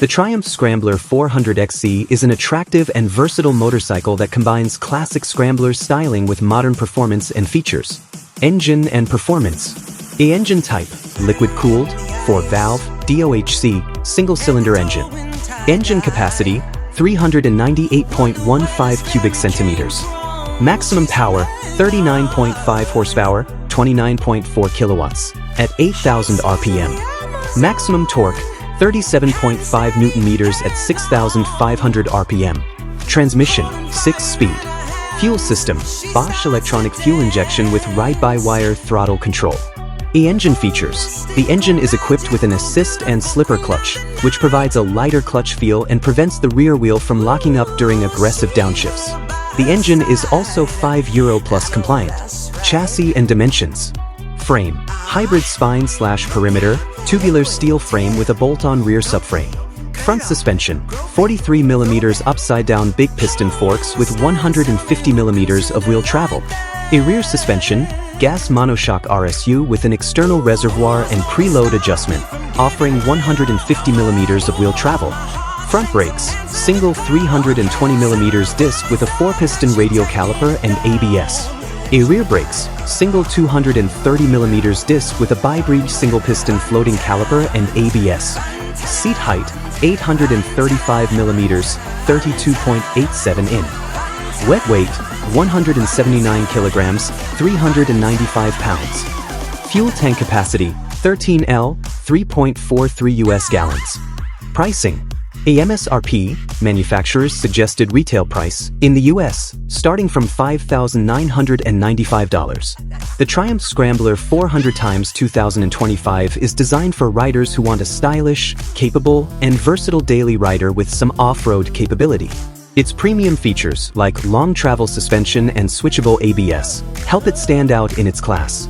The Triumph Scrambler 400XC is an attractive and versatile motorcycle that combines classic Scrambler styling with modern performance and features. Engine and performance. Engine type, liquid-cooled, 4-valve, DOHC, single-cylinder engine. Engine capacity, 398.15 cubic centimeters. Maximum power, 39.5 horsepower, 29.4 kilowatts, at 8,000 RPM. Maximum torque, 37.5 Newton-meters at 6,500 RPM. Transmission, 6-speed. Fuel system, Bosch electronic fuel injection with ride-by-wire throttle control. Engine features. The engine is equipped with an assist and slipper clutch, which provides a lighter clutch feel and prevents the rear wheel from locking up during aggressive downshifts. The engine is also 5 Euro Plus compliant. Chassis and dimensions. Frame, hybrid spine/perimeter, tubular steel frame with a bolt-on rear subframe. Front suspension, 43 mm upside-down big piston forks with 150 mm of wheel travel. A rear suspension, gas monoshock RSU with an external reservoir and preload adjustment, offering 150 mm of wheel travel. Front brakes, single 320 mm disc with a 4-piston radial caliper and ABS. A rear brakes, single 230 mm disc with a bi-breech single-piston floating caliper and ABS. Seat height, 835 mm, 32.87 in. Wet weight, 179 kilograms, 395 pounds. Fuel tank capacity, 13L, 3.43 US gallons. Pricing. A MSRP, manufacturer's suggested retail price, in the US, starting from $5,995. The Triumph Scrambler 400x2025 is designed for riders who want a stylish, capable, and versatile daily rider with some off-road capability. Its premium features, like long travel suspension and switchable ABS, help it stand out in its class.